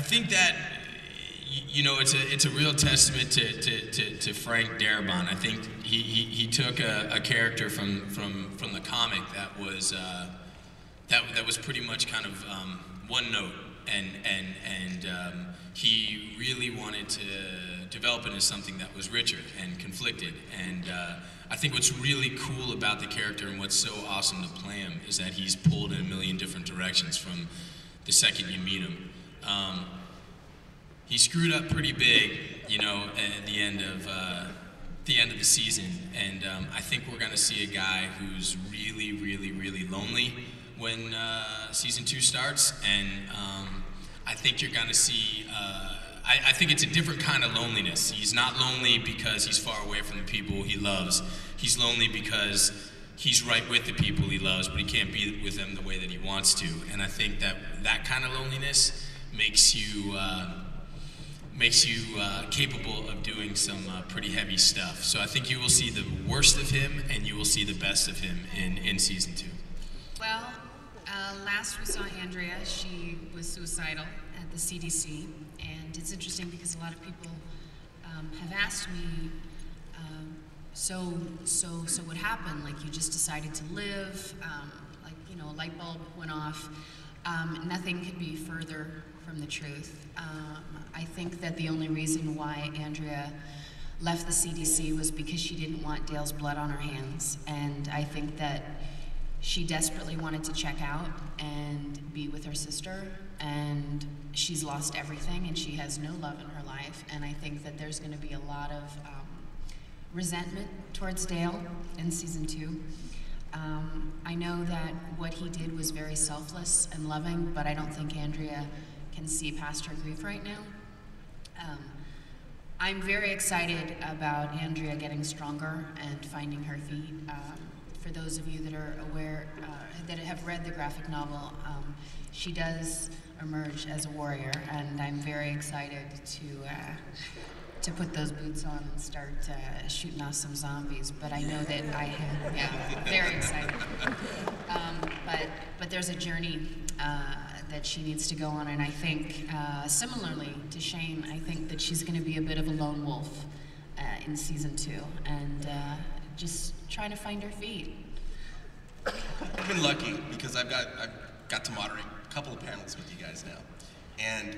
think that you know it's a real testament to Frank Darabont. I think he took a character from the comic that was pretty much kind of one note, and he really wanted to develop it as something that was richer and conflicted. And I think what's really cool about the character and what's so awesome to play him is that he's pulled in a million different directions from the second you meet him. He screwed up pretty big, you know, at the end of the season, and I think we're going to see a guy who's really, really, really lonely when season 2 starts, and I think you're going to see. I think it's a different kind of loneliness. He's not lonely because he's far away from the people he loves. He's lonely because he's right with the people he loves, but he can't be with them the way that he wants to. And I think that kind of loneliness makes you capable of doing some pretty heavy stuff. So I think you will see the worst of him and you will see the best of him in season 2. Well, last we saw Andrea, she was suicidal at the CDC, and it's interesting because a lot of people have asked me, so what happened? Like, you just decided to live, like, you know, a light bulb went off. Nothing could be further from the truth. I think that the only reason why Andrea left the CDC was because she didn't want Dale's blood on her hands, and I think that she desperately wanted to check out and be with her sister, and she's lost everything and she has no love in her life, and I think that there's going to be a lot of resentment towards Dale in season 2. I know that what he did was very selfless and loving, but I don't think Andrea can see past her grief right now. I'm very excited about Andrea getting stronger and finding her feet. For those of you that are aware, that have read the graphic novel, she does emerge as a warrior, and I'm very excited to put those boots on and start shooting off some zombies. But I know that I am, yeah, very excited. But there's a journey that she needs to go on, and I think, similarly to Shane, I think that she's going to be a bit of a lone wolf in season 2, and just trying to find her feet. I've been lucky because I've got to moderate a couple of panels with you guys now, and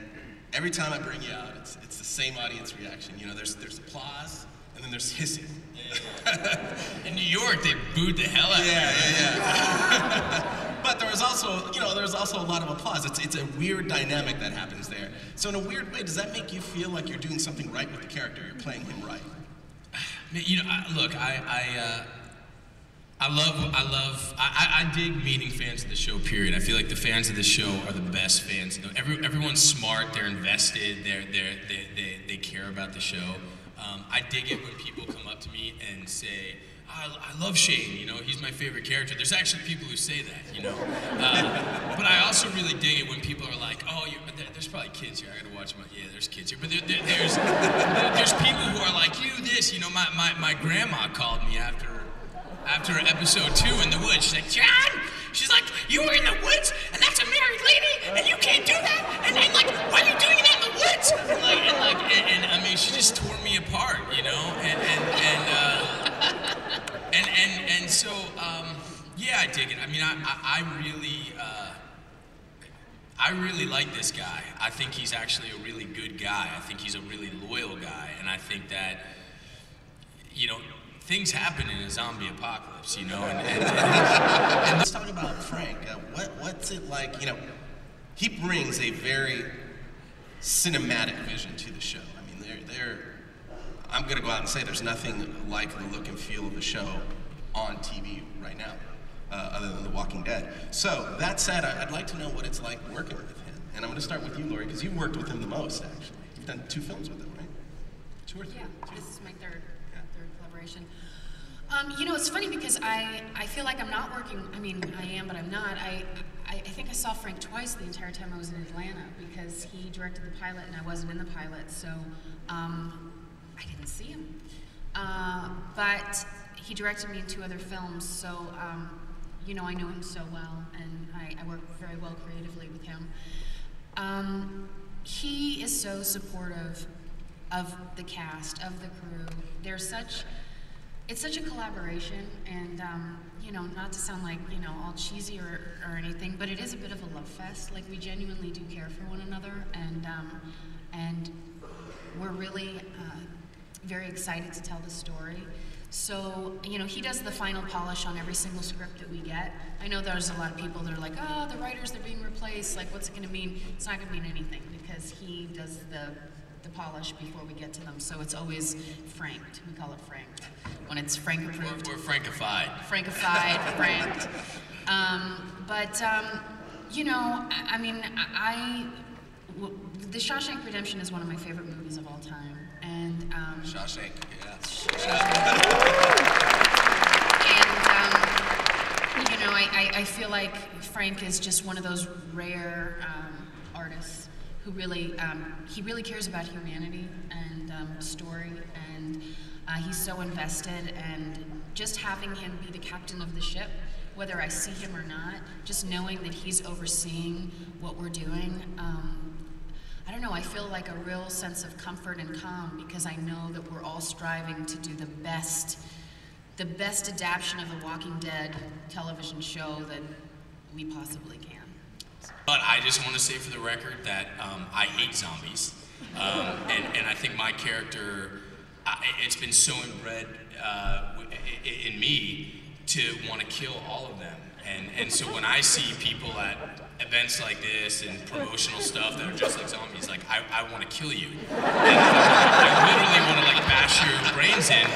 every time I bring you out, it's the same audience reaction. You know, there's applause, and then there's hissing. In New York, they booed the hell out of me. Yeah. But there was also, you know, there's also a lot of applause. It's a weird dynamic that happens there. So in a weird way, does that make you feel like you're doing something right with the character? You're playing him right? You know, look, I dig meeting fans of the show, period. I feel like the fans of the show are the best fans. You know, everyone's smart, they're invested, they care about the show. I dig it when people come up to me and say, I love Shane, you know, he's my favorite character. There's actually people who say that, you know. But I also really dig it when people are like, oh, there's probably kids here, I gotta watch them. Yeah, there's kids here. But there's people who are like, you this, you know, my grandma called me after episode 2 in the woods. She's like, John, she's like, you were in the woods, and that's a married lady, and you can't do that, and like, why are you doing that in the woods? And I mean, she just tore me apart, you know, and so, yeah, I dig it. I mean, I really like this guy. I think he's actually a really good guy. I think he's a really loyal guy, and I think that, you know, things happen in a zombie apocalypse, you know, and let's talk about Frank. What's it like? You know, he brings a very cinematic vision to the show. I mean, I'm going to go out and say there's nothing like the look and feel of the show on TV right now, other than The Walking Dead. So that said, I'd like to know what it's like working with him. And I'm going to start with you, Laurie, because you've worked with him the most, actually. You've done 2 films with him, right? 2 or 3? Yeah, this is my third collaboration. You know, it's funny because I feel like I'm not working. I mean, I am, but I'm not. I think I saw Frank twice the entire time I was in Atlanta because he directed the pilot and I wasn't in the pilot, so I didn't see him. But he directed me in 2 other films, so you know, I know him so well, and I work very well creatively with him. he is so supportive of the cast, of the crew. It's such a collaboration, and you know, not to sound like, you know, all cheesy or anything, but it is a bit of a love fest. Like, we genuinely do care for one another, and we're really very excited to tell the story. So, you know, he does the final polish on every single script that we get. I know there's a lot of people that are like, oh, the writers, they're being replaced, like, what's it gonna mean? It's not gonna mean anything, because he does the polish before we get to them, so it's always franked. We call it franked. When it's Frank approved. We're Frankified. Frankified, franked. You know, I mean, The Shawshank Redemption is one of my favorite movies of all time, and Shawshank, yeah. And you know, I feel like Frank is just one of those rare artists who really, he really cares about humanity and story, and he's so invested, and just having him be the captain of the ship, whether I see him or not, just knowing that he's overseeing what we're doing, I don't know, I feel like a real sense of comfort and calm, because I know that we're all striving to do the best adaptation of the Walking Dead television show that we possibly can. But I just want to say for the record that I hate zombies, and I think my character, it's been so inbred in me to want to kill all of them. And so when I see people at events like this and promotional stuff that are just like zombies, like, I want to kill you. And I literally want to, like, bash your brains in,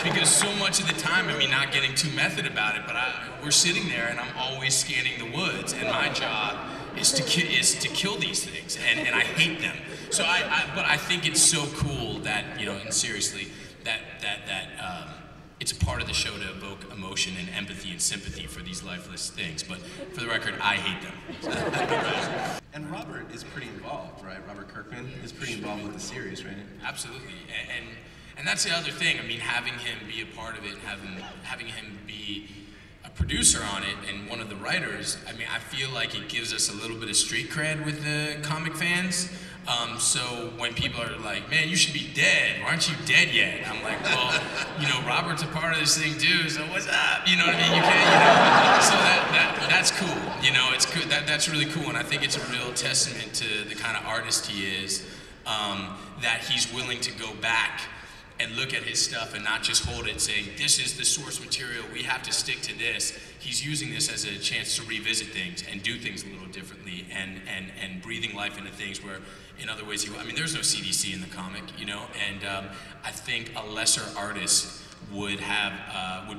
because so much of the time, I mean, not getting too method about it, but we're sitting there and I'm always scanning the woods, and my job is to kill these things, and I hate them. So but I think it's so cool that, you know, and seriously, that it's a part of the show to evoke emotion and empathy and sympathy for these lifeless things. But for the record, I hate them. And Robert is pretty involved, right? Robert Kirkman is pretty involved with the series, right? Absolutely, and that's the other thing. I mean, having him be a part of it, having him be a producer on it and one of the writers, I mean, I feel like it gives us a little bit of street cred with the comic fans. So when people are like, man, you should be dead, why aren't you dead yet? I'm like, well, you know, Robert's a part of this thing too, so what's up? You know what I mean? You can't, you know, so that's cool, you know, it's cool, that's really cool, and I think it's a real testament to the kind of artist he is, that he's willing to go back and look at his stuff and not just hold it saying, this is the source material, we have to stick to this. He's using this as a chance to revisit things and do things a little differently, and breathing life into things where in other ways I mean, there's no CDC in the comic, you know, and I think a lesser artist would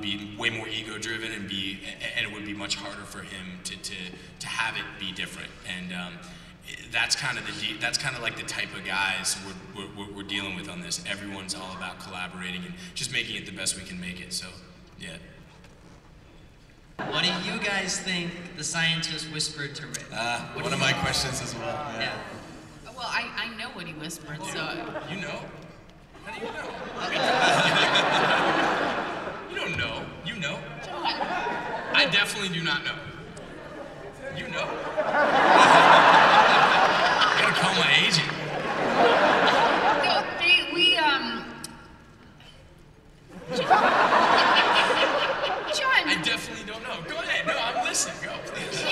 be way more ego driven, and it would be much harder for him to have it be different. And that's kind of like the type of guys we're dealing with on this. Everyone's all about collaborating and just making it the best we can make it. So, yeah. What do you guys think the scientist whispered to Rick? One of my questions as well. Yeah. Well, I know what he whispered, so. You know? How do you know? You don't know. You know. I definitely do not know. You know. I gotta call my agent. No, John. I definitely don't know. Go ahead. No, I'm listening. Go, please.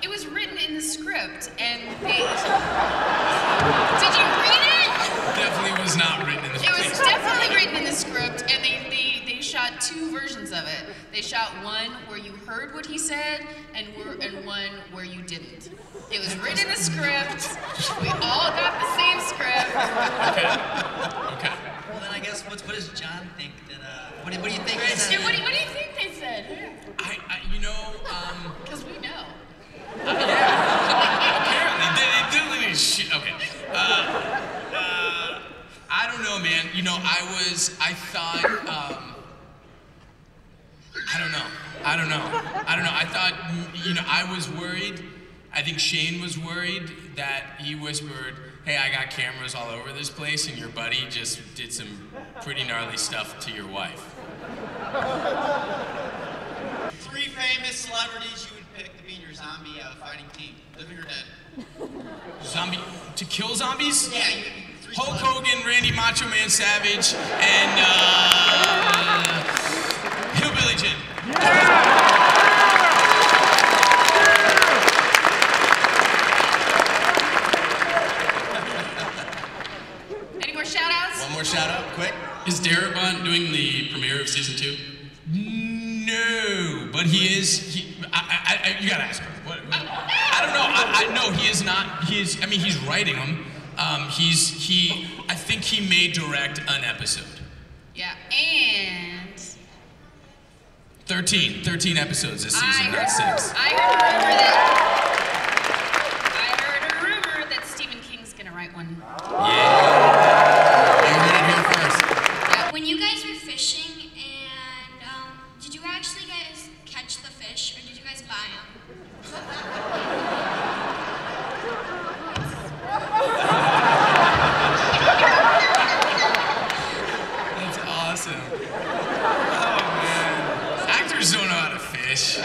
It was written in the script, and they. Did you read it? Definitely was not written in the script. It was definitely written in the script, and they shot two versions of it. They shot one where you heard what he said, and one where you didn't. It was written in the script. We all got the same script. Okay. Well, then I guess what does John think that? What do you think? What do you think they said? You know, Because we know. apparently they did leave shit. Okay. I don't know, man. You know, I don't know. I thought, you know, I was worried. I think Shane was worried that he whispered, hey, I got cameras all over this place, and your buddy just did some pretty gnarly stuff to your wife. 3 famous celebrities you would pick to be in your zombie fighting team, living or dead. To kill zombies? Yeah. Hulk Hogan, Randy Macho Man Savage, and Hillbilly Jim. Any more shout outs? One more shout out, quick. Is Darabont doing the premiere of season 2? No, but he is. You gotta ask him. I don't know. No, he is not. He is. I mean, he's writing them. I think he may direct an episode. Yeah, and 13 episodes this season, not 6. I heard a rumor that Stephen King's gonna write one. Yeah. You heard it here first. Yeah. When you guys were fishing, and did you actually guys catch the fish, or did you guys buy them? That's awesome. Oh man, actors don't know how to fish.